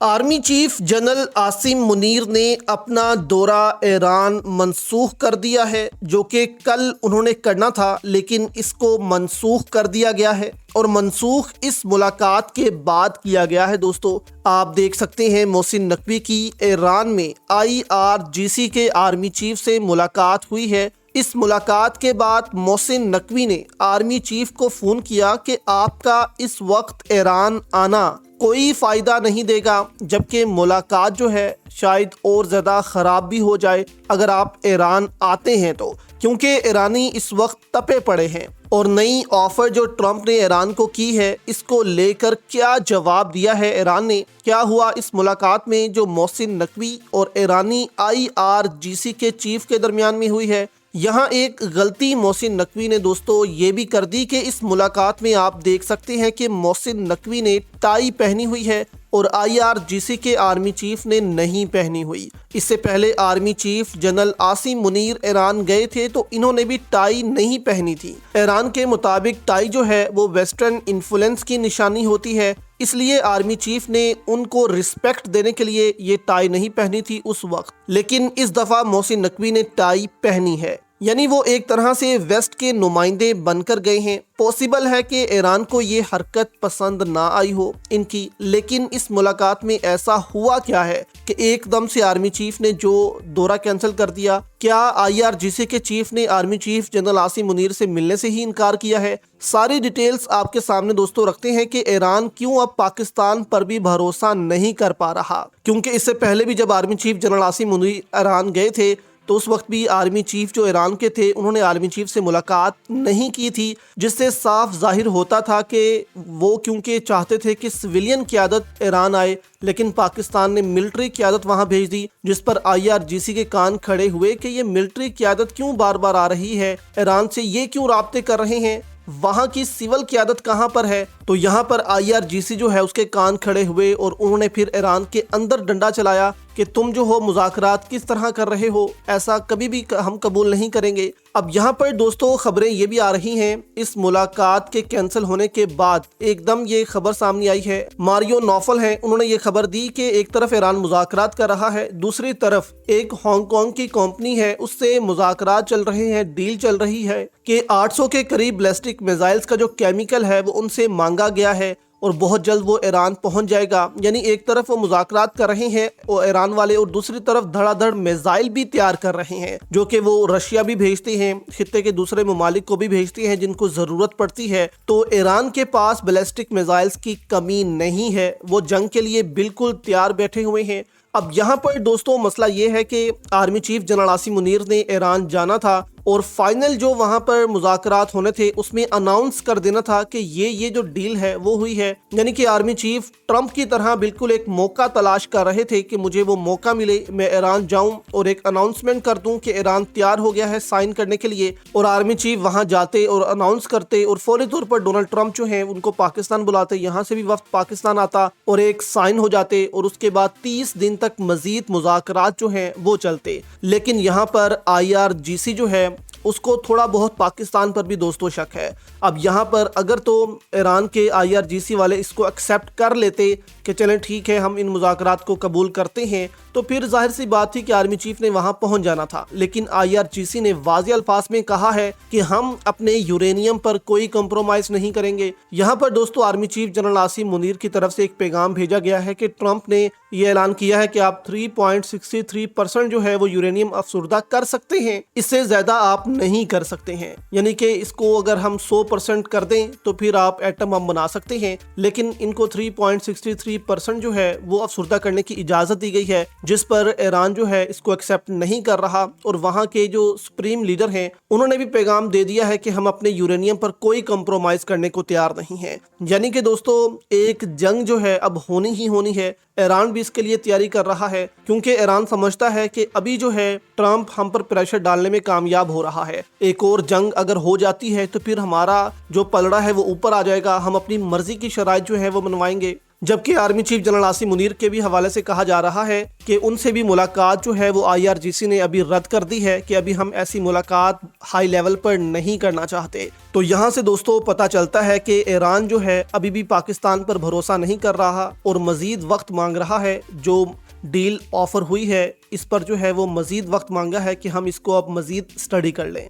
Army chief general Asim Munir نے اپنا دورہ ایران منسوخ کر دیا ہے، جو کہ کل انہوں نے کرنا تھا لیکن اس کو منسوخ کر دیا گیا ہے اور منسوخ اس ملاقات کے بعد کیا گیا ہے۔ دوستو آپ دیکھ سکتے ہیں محسن نقوی کی ایران میں IRGC کے آرمی چیف سے ملاقات ہوئی ہے۔ اس ملاقات کے بعد محسن نقوی نے آرمی چیف کو فون کیا کہ آپ کا اس وقت ایران آنا کوئی فائدہ نہیں دے گا، جبکہ ملاقات جو ہے شاید اور زیادہ خراب بھی ہو جائے اگر آپ ایران آتے ہیں تو، کیونکہ ایرانی اس وقت تپے پڑے ہیں۔ اور نئی آفر جو ٹرمپ نے ایران کو کی ہے، اس کو لے کر کیا جواب دیا ہے ایران نے، کیا ہوا اس ملاقات میں جو محسن نقوی اور ایرانی IRGC کے چیف کے درمیان میں ہوئی ہے۔ یہاں ایک غلطی محسن نقوی نے دوستو یہ بھی کر دی کہ اس ملاقات میں آپ دیکھ سکتے ہیں کہ محسن نقوی نے ٹائی پہنی ہوئی ہے اور IRGC کے آرمی چیف نے نہیں پہنی ہوئی۔ اس سے پہلے army chief general Asim Munir Iran گئے تھے تو انہوں نے بھی ٹائی نہیں پہنی تھی۔ ایران کے مطابق ٹائی جو ہے وہ ویسٹرن انفلوئنس کی نشانی ہوتی ہے، اس لیے آرمی چیف نے ان کو رسپیکٹ دینے کے لیے یہ ٹائی نہیں پہنی تھی اس وقت، لیکن اس دفعہ محسن نقوی نے ٹائی پہنی ہے، یعنی وہ ایک طرح سے ویسٹ کے نمائندے بن کر گئے ہیں۔ پاسبل ہے کہ ایران کو یہ حرکت پسند نہ آئی ہو ان کی، لیکن اس ملاقات میں ایسا ہوا کیا ہے کہ ایک دم سے آرمی چیف نے جو دورہ کینسل کر دیا؟ کیا IRGC کے چیف نے army chief general Asim Munir سے ملنے سے ہی انکار کیا ہے؟ ساری ڈیٹیلز آپ کے سامنے دوستوں رکھتے ہیں کہ ایران کیوں اب پاکستان پر بھی بھروسہ نہیں کر پا رہا، کیونکہ اس سے پہلے بھی جب army chief general Asim Munir Iran گئے تھے تو اس وقت بھی آرمی چیف جو ایران کے تھے انہوں نے آرمی چیف سے ملاقات نہیں کی تھی، جس سے صاف ظاہر ہوتا تھا کہ وہ کیونکہ چاہتے تھے کہ سویلین قیادت ایران آئے، لیکن پاکستان نے ملٹری قیادت وہاں بھیج دی، جس پر IRGC کے کان کھڑے ہوئے کہ یہ ملٹری قیادت کیوں بار بار آ رہی ہے، ایران سے یہ کیوں رابطے کر رہے ہیں، وہاں کی سول قیادت کہاں پر ہے؟ تو یہاں پر IRGC جو ہے اس کے کان کھڑے ہوئے اور انہوں نے پھر ایران کے اندر ڈنڈا چلایا کہ تم جو ہو مذاکرات کس طرح کر رہے ہو، ایسا کبھی بھی ہم قبول نہیں کریں گے۔ اب یہاں پر دوستو خبریں یہ بھی آ رہی ہیں، اس ملاقات کے کینسل ہونے کے بعد ایک دم یہ خبر سامنے آئی ہے، ماریو نوفل ہیں، انہوں نے یہ خبر دی کہ ایک طرف ایران مذاکرات کر رہا ہے، دوسری طرف ایک ہانگ کانگ کی کمپنی ہے اس سے مذاکرات چل رہے ہیں، ڈیل چل رہی ہے کہ 800 کے قریب بیلسٹک میزائلز کا جو کیمیکل ہے وہ ان سے مانگا گیا ہے اور بہت جلد وہ ایران پہنچ جائے گا۔ یعنی ایک طرف وہ مذاکرات کر رہے ہیں اور ایران والے، اور دوسری طرف دھڑا دھڑ میزائل بھی تیار کر رہے ہیں، جو کہ وہ رشیا بھی بھیجتے ہیں، خطے کے دوسرے ممالک کو بھی بھیجتے ہیں جن کو ضرورت پڑتی ہے۔ تو ایران کے پاس بیلسٹک میزائلز کی کمی نہیں ہے، وہ جنگ کے لیے بالکل تیار بیٹھے ہوئے ہیں۔ اب یہاں پر دوستوں مسئلہ یہ ہے کہ army chief general Asim Munir نے ایران جانا تھا اور فائنل جو وہاں پر مذاکرات ہونے تھے اس میں اناؤنس کر دینا تھا کہ یہ جو ڈیل ہے وہ ہوئی ہے، یعنی کہ آرمی چیف ٹرمپ کی طرح بالکل ایک موقع تلاش کر رہے تھے کہ مجھے وہ موقع ملے، میں ایران جاؤں اور ایک اناؤنسمنٹ کر دوں کہ ایران تیار ہو گیا ہے سائن کرنے کے لیے، اور آرمی چیف وہاں جاتے اور اناؤنس کرتے اور فوری طور پر ڈونلڈ ٹرمپ جو ہیں ان کو پاکستان بلاتے، یہاں سے بھی وفد پاکستان آتا اور ایک سائن ہو جاتے، اور اس کے بعد 30 دن تک مزید مذاکرات جو ہیں وہ چلتے۔ لیکن یہاں پر IRGC جو ہے اس کو تھوڑا بہت پاکستان پر بھی دوستو شک ہے۔ اب یہاں پر اگر تو ایران کے IRGC والے اس کو ایکسیپٹ کر لیتے کہ چلیں ٹھیک ہے ہم ان مذاکرات کو قبول کرتے ہیں، تو پھر ظاہر سی بات تھی کہ آرمی چیف نے وہاں پہنچ جانا تھا، لیکن IRGC نے واضح الفاظ میں کہا ہے کہ ہم اپنے یورینیم پر کوئی کمپرومائز نہیں کریں گے۔ یہاں پر دوستو army chief general Asim Munir کی طرف سے ایک پیغام بھیجا گیا ہے کہ ٹرمپ نے یہ اعلان کیا ہے کہ آپ 3.63% جو ہے وہ یورینیم افسردہ کر سکتے ہیں، اس سے زیادہ آپ نہیں کر سکتے ہیں، یعنی کہ اس کو اگر ہم 100% کر دیں تو پھر آپ ایٹم بم بنا سکتے ہیں، لیکن ان کو 3.63% جو ہے وہ افسردہ کرنے کی اجازت دی گئی ہے، جس پر ایران جو ہے اس کو ایکسیپٹ نہیں کر رہا، اور وہاں کے جو سپریم لیڈر ہیں انہوں نے بھی پیغام دے دیا ہے کہ ہم اپنے یورینیم پر کوئی کمپرومائز کرنے کو تیار نہیں ہیں۔ یعنی کہ دوستو ایک جنگ جو ہے اب ہونی ہی ہونی ہے، ایران بھی اس کے لیے تیاری کر رہا ہے، کیونکہ ایران سمجھتا ہے کہ ابھی جو ہے ٹرمپ ہم پر پریشر ڈالنے میں کامیاب ہو رہا ہے، ایک اور جنگ اگر ہو جاتی ہے تو پھر ہمارا جو پلڑا ہے وہ اوپر آ جائے گا، ہم اپنی مرضی کی شرائط جو ہے وہ منوائیں گے۔ جبکہ army chief general Asim Munir کے بھی حوالے سے کہا جا رہا ہے کہ ان سے بھی ملاقات جو ہے وہ IRGC نے ابھی رد کر دی ہے کہ ابھی ہم ایسی ملاقات ہائی لیول پر نہیں کرنا چاہتے۔ تو یہاں سے دوستو پتہ چلتا ہے کہ ایران جو ہے ابھی بھی پاکستان پر بھروسہ نہیں کر رہا اور مزید وقت مانگ رہا ہے۔ جو ڈیل آفر ہوئی ہے اس پر جو ہے وہ مزید وقت مانگا ہے کہ ہم اس کو اب مزید اسٹڈی کر لیں۔